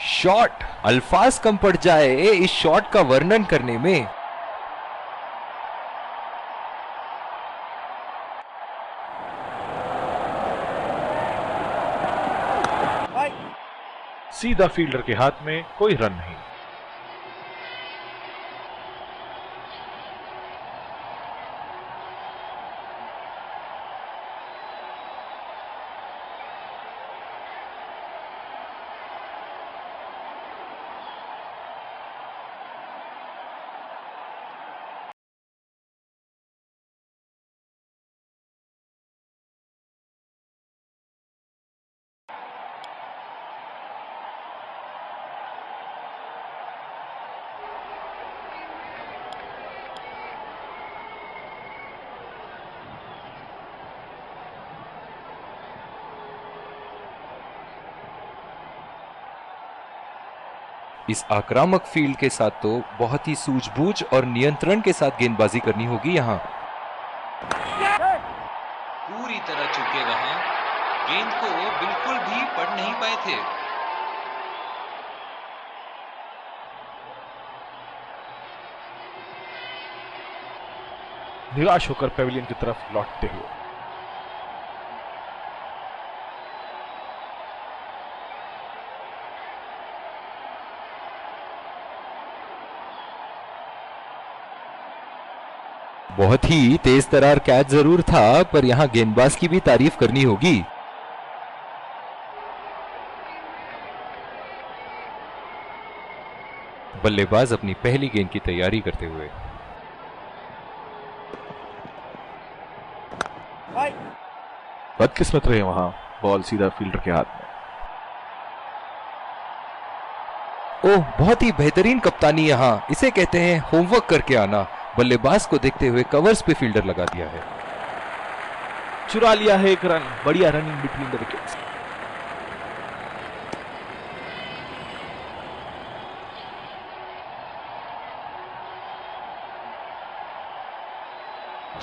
शॉट अल्फाज कम पड़ जाए इस शॉट का वर्णन करने में। सीधा फील्डर के हाथ में, कोई रन नहीं। इस आक्रामक फील्ड के साथ तो बहुत ही सूझबूझ और नियंत्रण के साथ गेंदबाजी करनी होगी यहाँ। पूरी तरह चूके वहां, गेंद को बिल्कुल भी पढ़ नहीं पाए थे। निराश होकर पेविलियन की तरफ लौटते हुए। बहुत ही तेज तरार कैच जरूर था, पर यहां गेंदबाज की भी तारीफ करनी होगी। बल्लेबाज अपनी पहली गेंद की तैयारी करते हुए। बदकिस्मत रहे वहां, बॉल सीधा फील्डर के हाथ में। ओह, बहुत ही बेहतरीन कप्तानी यहां, इसे कहते हैं होमवर्क करके आना। बल्लेबाज को देखते हुए कवर्स पे फील्डर लगा दिया है। चुरा लिया है एक रन, बढ़िया रनिंग बिटवीन द विकेट्स।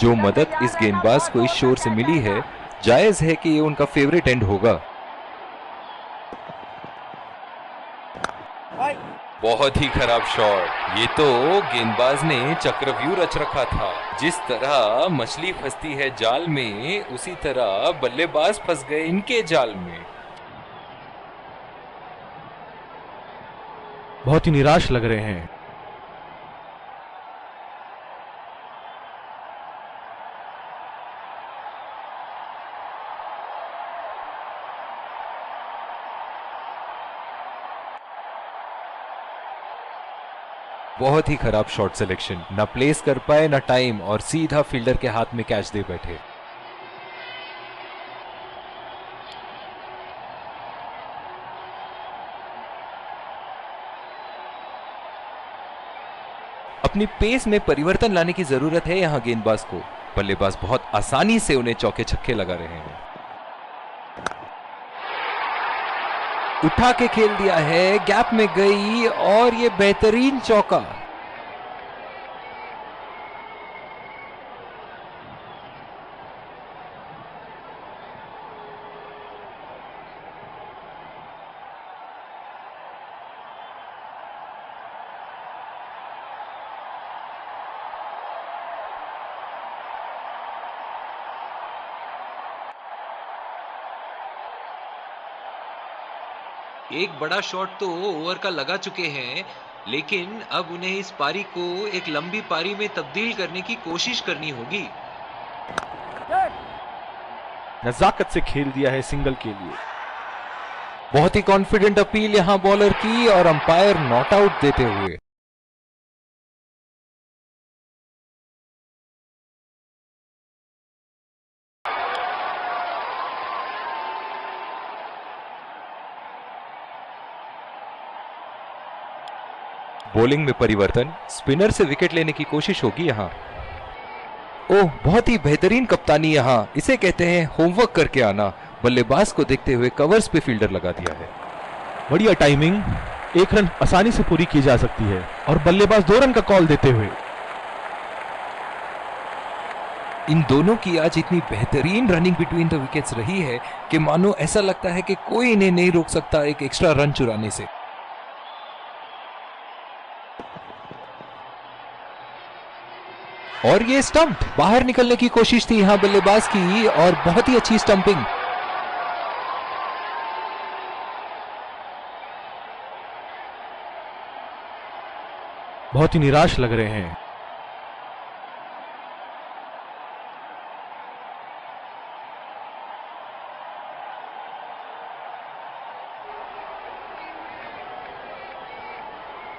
जो मदद इस गेंदबाज को इस शोर से मिली है, जायज है कि ये उनका फेवरेट एंड होगा। बहुत ही खराब शॉट, ये तो गेंदबाज ने चक्रव्यूह रच रखा था। जिस तरह मछली फंसती है जाल में, उसी तरह बल्लेबाज फंस गए इनके जाल में। बहुत ही निराश लग रहे हैं। बहुत ही खराब शॉट सिलेक्शन, ना प्लेस कर पाए ना टाइम, और सीधा फील्डर के हाथ में कैच दे बैठे। अपनी पेस में परिवर्तन लाने की जरूरत है यहां गेंदबाज को। बल्लेबाज बहुत आसानी से उन्हें चौके छक्के लगा रहे हैं। उठा के खेल दिया है, गैप में गई और ये बेहतरीन चौका। एक बड़ा शॉट तो ओवर का लगा चुके हैं, लेकिन अब उन्हें इस पारी को एक लंबी पारी में तब्दील करने की कोशिश करनी होगी। नजाकत से खेल दिया है सिंगल के लिए। बहुत ही कॉन्फिडेंट अपील यहां बॉलर की, और अंपायर नॉट आउट देते हुए। बॉलिंग में परिवर्तन, स्पिनर से विकेट लेने की कोशिश होगी यहां। ओह, बहुत ही बेहतरीन कप्तानी यहां, इसे कहते हैं होमवर्क करके आना। बल्लेबाज को देखते हुए कवर्स पे फील्डर लगा दिया है। बढ़िया टाइमिंग, एक रन आसानी से पूरी की जा सकती है, और बल्लेबाज 2 रन का कॉल देते हुए। इन दोनों की आज इतनी बेहतरीन रनिंग बिटवीन द विकेट्स रही है कि मानो ऐसा लगता है कि कोई इन्हें नहीं रोक सकता एक एक्स्ट्रा रन चुराने से। और ये स्टंप, बाहर निकलने की कोशिश थी यहां बल्लेबाज की, और बहुत ही अच्छी स्टंपिंग। बहुत ही निराश लग रहे हैं।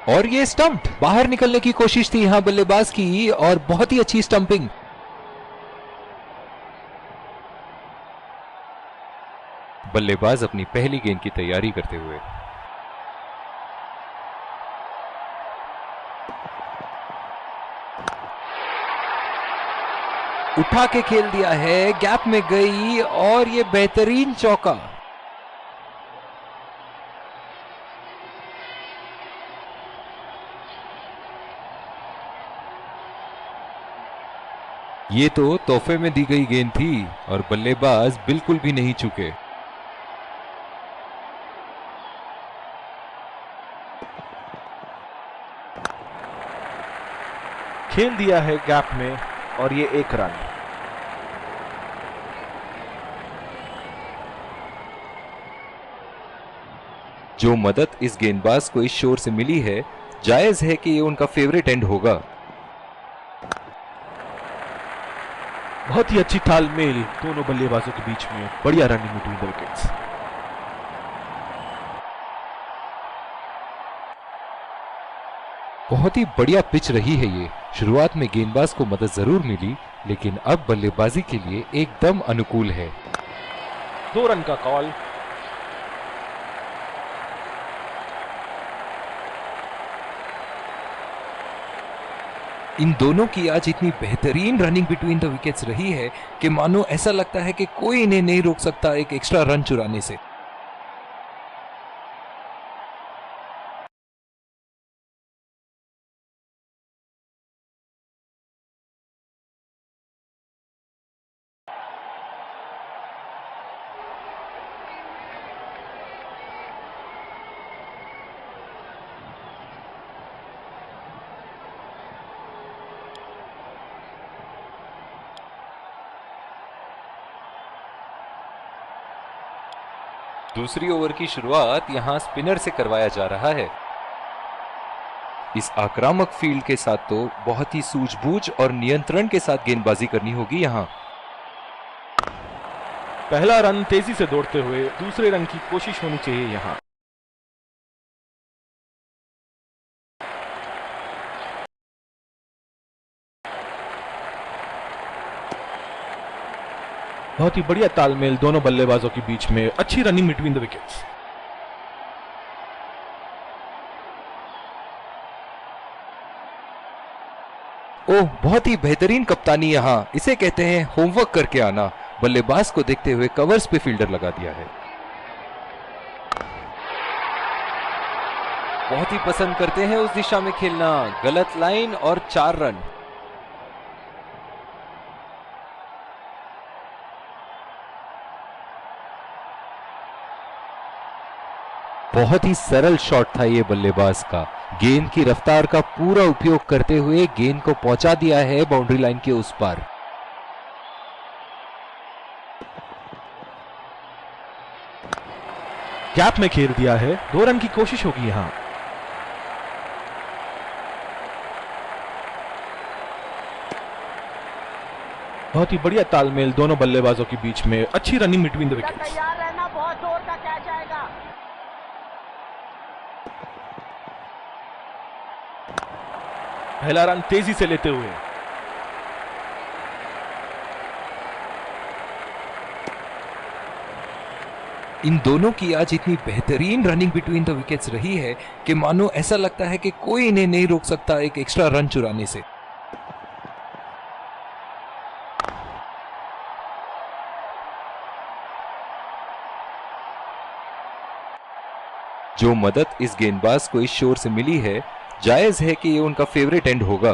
और ये स्टंप्ड, बाहर निकलने की कोशिश थी यहां बल्लेबाज की और बहुत ही अच्छी स्टंपिंग। बल्लेबाज अपनी पहली गेंद की तैयारी करते हुए। उठा के खेल दिया है, गैप में गई और ये बेहतरीन चौका। ये तो तोहफे में दी गई गेंद थी और बल्लेबाज बिल्कुल भी नहीं चूके। खेल दिया है गैप में और ये 1 रन। जो मदद इस गेंदबाज को इस शोर से मिली है, जायज है कि ये उनका फेवरेट एंड होगा। बहुत ही अच्छी तालमेल दोनों बल्लेबाजों के बीच में, बढ़िया रनिंग बिटवीन द विकेट्स। बहुत ही बढ़िया पिच रही है ये। शुरुआत में गेंदबाज को मदद जरूर मिली, लेकिन अब बल्लेबाजी के लिए एकदम अनुकूल है। 2 रन का कॉल। इन दोनों की आज इतनी बेहतरीन रनिंग बिटवीन द विकेट्स रही है कि मानो ऐसा लगता है कि कोई इन्हें नहीं रोक सकता एक एक्स्ट्रा रन चुराने से। दूसरी ओवर की शुरुआत यहां स्पिनर से करवाया जा रहा है। इस आक्रामक फील्ड के साथ तो बहुत ही सूझबूझ और नियंत्रण के साथ गेंदबाजी करनी होगी यहां। पहला रन तेजी से दौड़ते हुए, दूसरे रन की कोशिश होनी चाहिए यहां। बहुत ही बढ़िया तालमेल दोनों बल्लेबाजों के बीच में, अच्छी रनिंग बिटवीन द विकेट्स। ओह, बहुत ही बेहतरीन कप्तानी यहां, इसे कहते हैं होमवर्क करके आना। बल्लेबाज को देखते हुए कवर्स पे फील्डर लगा दिया है। बहुत ही पसंद करते हैं उस दिशा में खेलना। गलत लाइन और 4 रन। बहुत ही सरल शॉट था ये बल्लेबाज का। गेंद की रफ्तार का पूरा उपयोग करते हुए गेंद को पहुंचा दिया है बाउंड्री लाइन के उस पार। गैप में खेल दिया है, 2 रन की कोशिश होगी यहां। बहुत ही बढ़िया तालमेल दोनों बल्लेबाजों के बीच में, अच्छी रनिंग बिटवीन द विकेट्स। तैयार रहना, बहुत जोर का कैच आएगा। पहला रन तेजी से लेते हुए। इन दोनों की आज इतनी बेहतरीन रनिंग बिटवीन द विकेट्स रही है कि मानो ऐसा लगता है कि कोई इन्हें नहीं रोक सकता एक एक्स्ट्रा रन चुराने से। जो मदद इस गेंदबाज को इस शोर से मिली है, जायज है कि ये उनका फेवरेट एंड होगा।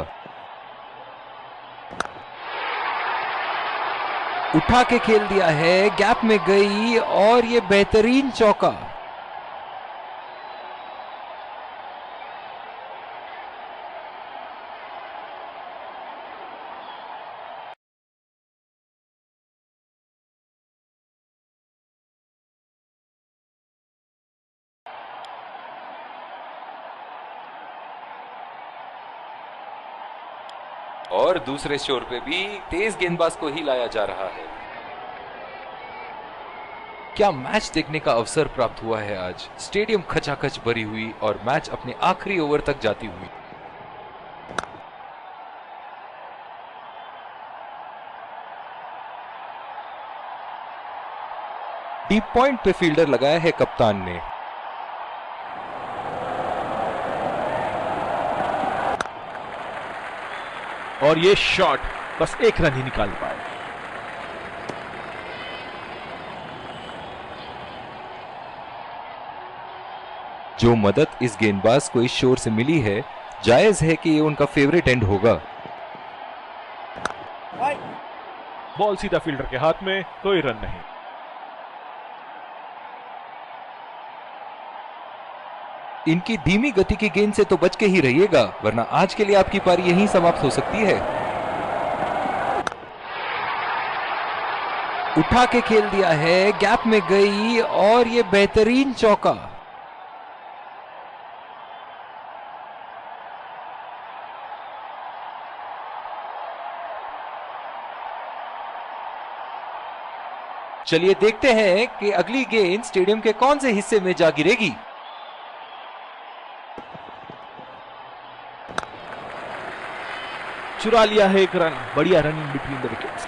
उठा के खेल दिया है, गैप में गई और ये बेहतरीन चौका। और दूसरे शोर पे भी तेज गेंदबाज को ही लाया जा रहा है। क्या मैच देखने का अवसर प्राप्त हुआ है आज। स्टेडियम खचाखच भरी हुई और मैच अपने आखिरी ओवर तक जाती हुई। डीप पॉइंट पे फील्डर लगाया है कप्तान ने। और ये शॉट बस एक रन ही निकाल पाए। जो मदद इस गेंदबाज को इस शोर से मिली है, जायज है कि ये उनका फेवरेट एंड होगा। बॉल सीधा फील्डर के हाथ में, कोई रन नहीं। इनकी धीमी गति की गेंद से तो बच के ही रहिएगा, वरना आज के लिए आपकी पारी यहीं समाप्त हो सकती है। उठा के खेल दिया है, गैप में गई और ये बेहतरीन चौका। चलिए देखते हैं कि अगली गेंद स्टेडियम के कौन से हिस्से में जा गिरेगी। चुरा लिया है एक रन। बढ़िया रनिंग बिटवीन द विकेट्स।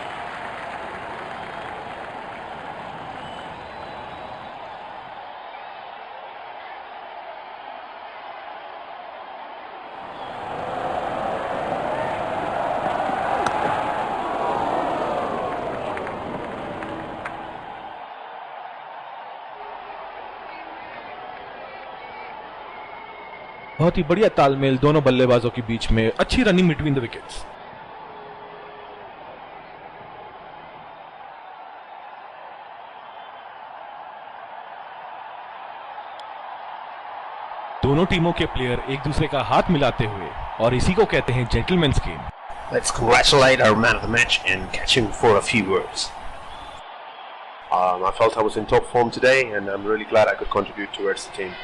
बहुत ही बढ़िया तालमेल दोनों बल्लेबाजों के बीच में। अच्छी रनिंग बिटवीन द विकेट्स। दोनों टीमों के प्लेयर एक दूसरे का हाथ मिलाते हुए, और इसी को कहते हैं gentleman's game. Let's congratulate our man of the match and catch him for a few words. I felt I was in top form today and I'm really glad I could contribute towards the team.